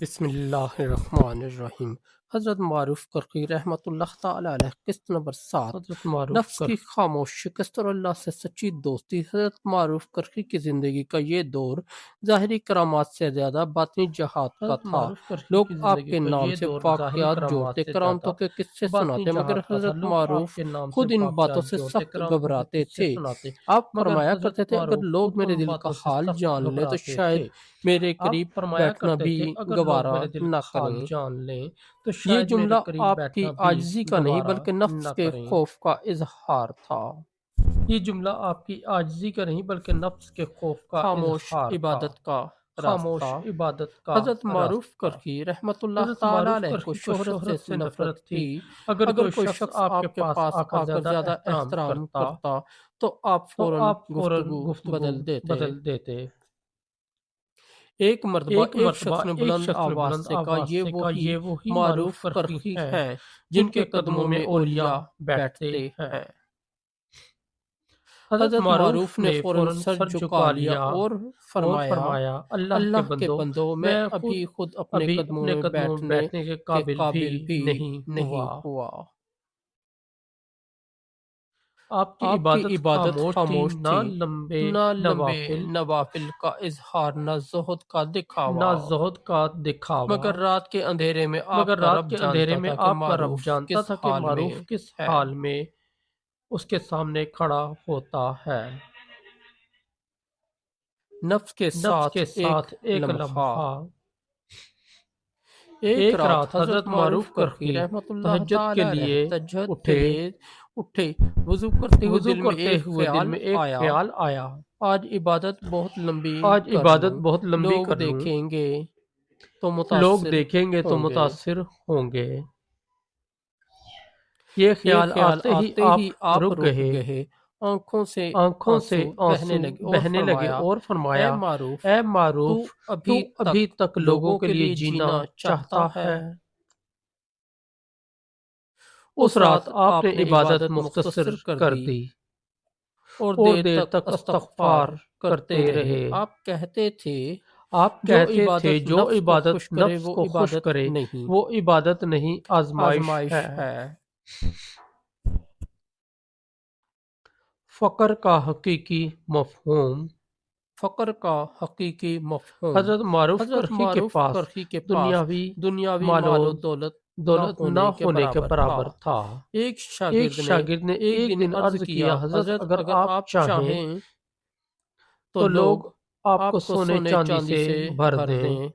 بسم اللہ الرحمن الرحیم۔ حضرت معروف کرخی رحمۃ اللہ تعالی علیہ، قسط نمبر 7، حضرت معروف نفس کی خاموش شکست اور اللہ سے سچی دوستی۔ حضرت معروف کرخی کی زندگی کا یہ دور ظاہری کرامات سے زیادہ باطنی جہاد کا حضرت تھا۔ معروف کرخی لوگ کی آپ زندگی کے کا نام یہ سے دور ظاہری واقعات کرامات جوڑتے، سے کرامتوں زیادہ کے قصے باطنی سناتے، مگر جہاد کا تھا۔ حضرت لوگ آپ معروف کے نام سے خود ان باتوں واقعات سے جوڑتے، سخت کرامتوں کے گھبراتے قصے تھے۔ سناتے، آپ مگر فرمایا حضرت کرتے تھے، اگر معروف خود لوگ میرے ان دل کا باتوں سے حال سخت جان لیں تو گھبراتے شاید تھے۔ میرے آپ قریب فرمایا بیٹھنا کرتے بھی تھے، اگر لوگ گوارا میرے دل نہ کا حال کریں۔ جان لیں تو یہ شاید میرے جملہ قریب آپ کی بیٹھنا بھی عاجزی کا نہیں گوارا بلکہ نہ نفس کے کریں۔ خوف کا اظہار تھا۔ یہ جملہ آپ کی عاجزی کا نہیں بلکہ نفس کے خوف کا خاموش اظہار تھا۔ عبادت کا خاموش راستہ۔ عبادت کا حضرت معروف راستہ۔ کرخی رحمۃ اللہ حضرت تعالی معروف علیہ کو کرخی کو شہرت سے شہرت سے نفرت نفرت تھی۔ تھی۔ اگر اگر کوئی شخص شخص آپ کے آپ کے پاس پاس آ کر زیادہ احترام کرتا تو آپ تو فوراً آپ فوراً گفتگو گفتگو بدل دیتے۔ بدل دیتے۔ ایک مرتبہ ایک شخص نے ایک بلند شخص نے آواز بلند سے کہا، آواز یہ سے کہا، وہی یہ وہی معروف معروف کرخی کرخی ہیں ہیں جن جن کے قدموں میں اولیاء اولیاء بیٹھتے بیٹھتے ہیں۔ ہیں۔ حضرت حضرت معروف معروف نے نے فوراً فوراً سر سر جھکا جھکا لیا لیا اور اور فرمایا، فرمایا، اللہ کے اللہ کے بندو، بندو، میں میں ابھی خود اپنے ابھی قدموں اپنے میں قدموں میں بیٹھنے بیٹھنے کے کے قابل بھی قابل بھی نہیں نہیں ہوا۔ ہوا۔ آپ کی آپ کی عبادت عبادت خاموش تھی، خاموش نہ تھی، لمبے نہ لمبے نوافل، نوافل کا اظہار، نہ زہد کا نہ دکھاوا، زہد کا دکھاوا، مگر رات کے اندھیرے میں آپ مگر کا رات رب کے اندھیرے جانتا میں تھا کہ آپ کا رب معروف جانتا کس تھا کہ حال میں معروف کس ہے۔ حال میں اس کے سامنے کھڑا ہوتا ہے۔ نفس کے نفس ساتھ کے ایک ساتھ ایک لمحہ۔ لمحہ۔ ایک ایک رات رات حضرت حضرت معروف معروف کرخی کرخی رحمۃ اللہ تہجد تعالی کے علیہ لیے تہجد کے اٹھے۔ لیے اٹھے، وضو کرتے ہوئے وضو دل میں کرتے ایک ہوئے دل خیال میں ایک آیا، خیال آیا، آج عبادت بہت لمبی آج کر عبادت لوں، بہت لمبی لوگ کر لوں، دیکھیں گے تو لوگ متاثر دیکھیں گے تو ہوں گے۔ متاثر ہوں گے۔ یہ یہ خیال خیال آتے ہی آتے ہی آپ آپ رک رک گئے، گئے، آنکھوں سے آنکھوں سے آنسو بہنے آنسو لگے اور بہنے لگے فرمایا، اور اے فرمایا، معروف، اے تو معروف، تو ابھی ابھی تک تک لوگوں لوگوں کے کے لیے لیے جینا جینا چاہتا چاہتا ہے۔ ہے۔ اس اس رات رات آپ نے آپ نے عبادت عبادت مختصر مختصر کر کر دی دی اور اور دیر دیر تک تک استغفار استغفار کرتے کرتے رہے۔ رہے۔ آپ کہتے تھے، آپ جو کہتے تھے، عبادت جو نفس کو خوش عبادت کرے نفس وہ کو خوش عبادت کرے نہیں، وہ عبادت نہیں، آزمائش آزمائش ہے۔ ہے۔ فقر کا حقیقی مفہوم۔ فقر کا حقیقی مفہوم۔ حضرت معروف حضرت کرخی کے معروف پاس کرخی کے پاس دنیاوی دنیاوی مال و مال و دولت نہ دولت نہ ہونے کے ہونے کے برابر تھا۔ برابر تھا۔ ایک ایک شاگرد نے شاگرد نے ایک ایک دن دن عرض عرض کیا، کیا، حضرت حضرت اگر اگر آپ آپ چاہیں چاہیں تو تو لوگ لوگ آپ کو آپ کو سونے سونے چاندی چاندی سے سے بھر بھر دیں۔ دیں۔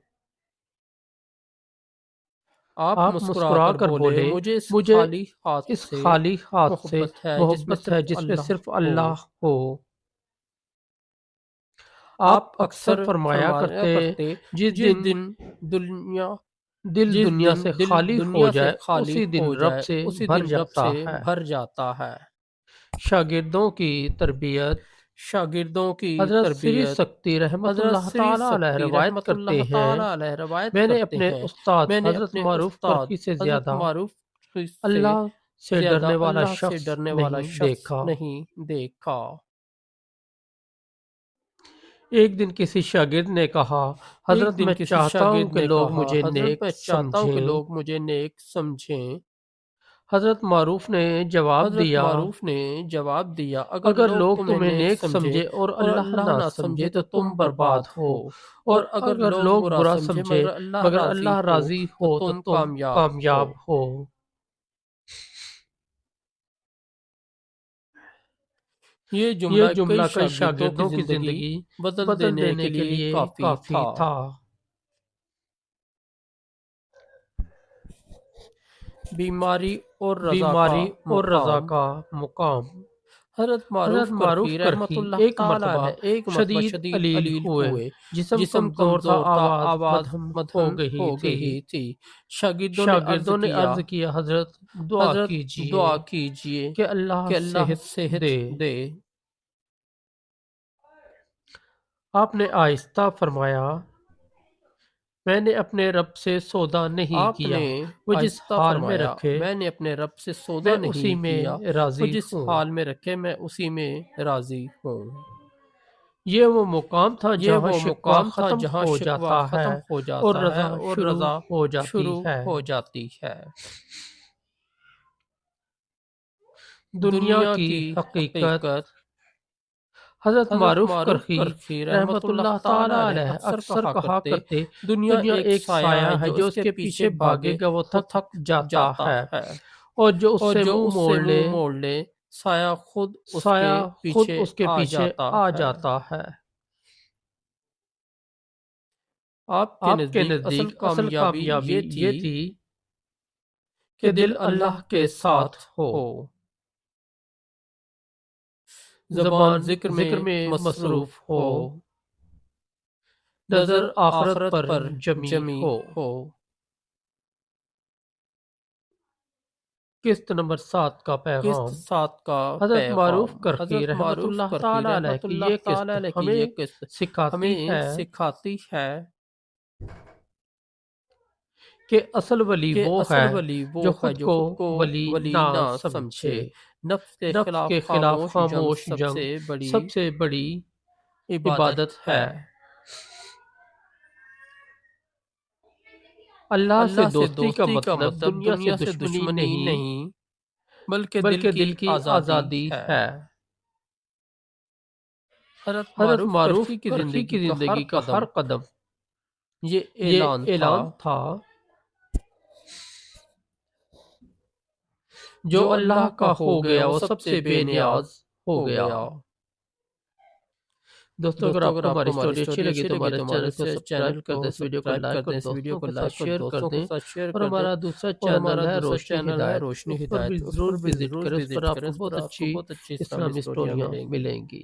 آپ آپ مسکرا مسکرا کر کر بولے، بولے، مجھے اس مجھے خالی ہاتھ اس سے خالی ہاتھ سے محبت ہے جس میں محبت ہے صرف جس میں اللہ صرف ہو۔ اللہ ہو۔ آپ آپ اکثر اکثر فرمایا فرمایا کرتے، کرتے، جس جس دن دن دنیا دل جس دنیا دن سے دل خالی ہو دنیا سے جائے خالی اسی ہو دن رب جائے سے اسی بھر دن رب جاتا سے ہے۔ بھر جاتا ہے۔ شاگردوں کی تربیت۔ شاگردوں کی حضرت سری تربیت۔ سکتی رحمۃ حضرت اللہ سری تعالی علیہ سکتی روایت رحمۃ کرتے اللہ ہیں، تعالی علیہ روایت میں نے کرتے اپنے ہیں، استاد میں نے حضرت اپنے معروف استاد کرخی سے حضرت زیادہ معروف سے اللہ سے زیادہ ڈرنے والا اللہ سے شخص ڈرنے والا نہیں شخص دیکھا۔ نہیں دیکھا۔ ایک دن کسی شاگرد نے کہا، ایک حضرت دن میں کسی چاہتا ہوں شاگرد کہ نے لوگ کہا، مجھے حضرت نیک میں چاہتا ہوں کہ سمجھیں۔ لوگ مجھے نیک سمجھیں۔ حضرت معروف نے جواب حضرت دیا، معروف نے جواب دیا، اگر اگر لوگ لوگ تمہیں تمہیں نیک نیک سمجھے سمجھے اور اور اللہ اللہ نہ نہ سمجھے سمجھے تو تو تم تم برباد برباد ہو، ہو، اور اور اگر اگر لوگ لوگ برا برا سمجھے سمجھے مگر اللہ راضی تو ہو تو تم تم کامیاب ہو۔ کامیاب ہو۔ یہ یہ کئی جملہ کئی شاگردوں کی شاگردوں کی زندگی زندگی بدل بدل دینے کے دینے کے لیے لیے کافی کافی تھا۔ تھا۔ بیماری اور رضا کا بیماری اور رضا مقام۔ کا مقام۔ حضرت حضرت معروف معروف کرخی رحمۃ کرخی اللہ ایک تعالی مرتبہ علیہ ایک مرتبہ شدید شدید علیل علیل ہوئے، ہوئے، جسم جسم کمزور تھا، کمزور تھا، آواز آواز مدھم ہو مدھم گئی ہو تھی۔ گئی تھی۔ شاگردوں نے عرض شاگردوں نے کیا، عرض کیا، حضرت دعا حضرت کیجئے دعا کیجئے کہ اللہ کہ اللہ صحت صحت دے۔ دے۔ آپ نے آہستہ فرمایا، میں نے اپنے رب سے سودا نہیں آپ کیا، نے وہ جس آہستہ حال میں فرمایا، رکھے میں نے اپنے رب سے سودا میں اسی نہیں میں کیا، وہ راضی جس ہوں۔ حال میں رکھے میں اسی میں راضی ہوں۔ یہ وہ مقام تھا یہ جہاں وہ شکوہ مقام تھا ختم جہاں ہو شکوہ جاتا ہے ختم ہو اور جاتا ہے رضا اور شروع رضا ہو جاتی شروع ہے۔ ہو جاتی ہے۔ دنیا دنیا کی کی حقیقت حقیقت حضرت حضرت معروف معروف کرخی کرخی رحمت رحمۃ اللہ اللہ تعالی تعالی علیہ علیہ اکثر اکثر کہا کہا کرتے، کرتے دنیا دنیا ایک ایک سایہ سایہ ہے ہے جو جو اس اس کے کے پیچھے پیچھے بھاگے بھاگے گا وہ وہ تھک تھک جاتا جاتا ہے، ہے، اور جو اس اور سے جو منہ اس سے موڑ لے منہ موڑ لے سایہ خود اس کے سایہ خود پیچھے اس کے آ پیچھے جاتا آ ہے۔ جاتا ہے۔ آپ کے آپ کے نزدیک اصل نزدیک اصل کامیابی کامیابی یہ تھی یہ تھی کہ کہ دل دل اللہ اللہ کے کے ساتھ ساتھ ہو، ہو، زبان زبان ذکر میں مصروف مصروف ہو، ہو، نظر نظر آخرت آخرت پر پر جمی جمی ہو۔ ہو۔ قسط نمبر 7 کا قسط پیغام۔ 7 کا حضرت معروف پیغام۔ کرخی حضرت رحمت معروف اللہ کرخی تعالی علیہ رحمۃ کی اللہ یہ تعالی قسط علیہ کی ہمیں یہ قسط سکھاتی ہمیں ہے سکھاتی ہے کہ اصل ولی کہ وہ اصل ہے ولی وہ جو ہے خود جو کو خود کو ولی ولی نہ نہ سمجھے، سمجھے، نفس کے نفس خلاف کے خلاف خاموش جنگ خاموش سب جنگ سے بڑی سب سے بڑی عبادت عبادت ہے۔ ہے۔ اللہ سے اللہ سے دوستی کا دوستی کا مطلب مطلب دنیا سے دنیا سے دشمنی دشمنی نہیں نہیں بلکہ دل بلکہ کی دل کی آزادی آزادی ہے۔ ہے۔ حضرت حضرت معروف معروف کرخی کی کرخی زندگی کی کا ہر زندگی کا قدم ہر قدم یہ یہ اعلان تھا، اعلان تھا، جو جو اللہ اللہ کا کا ہو ہو گیا گیا وہ وہ سب سب سے سے بے بے نیاز نیاز ہو ہو گیا۔ گیا۔ دوستوں اگر دوستوں آپ اگر کو آپ ہماری کو ہماری اسٹوری اچھی اسٹوری لگی اچھی تو لگی ہمارے تو ہمارے چینل کو چینل سبسکرائب کر کو دیں، اس ویڈیو کو سبسکرائب لائک کر اور دیں، اس ویڈیو دوستوں کو کے ساتھ لائک اور شیئر کر دوستوں کے دیں، ساتھ شیئر اور کر دیں، ہمارا دوسرا اور چینل ہمارا ہے دوسرا روشنی چینل ہے ہدایت، روشنی اس پر بھی ہدایت، اس ضرور پر بھی وزٹ ضرور کریں، اس پر وزٹ آپ کریں، کو اس پر بہت آپ کو اچھی بہت اچھی اسلامی اسلامی اسٹوریاں اسٹوریاں ملیں گی۔ ملیں گی۔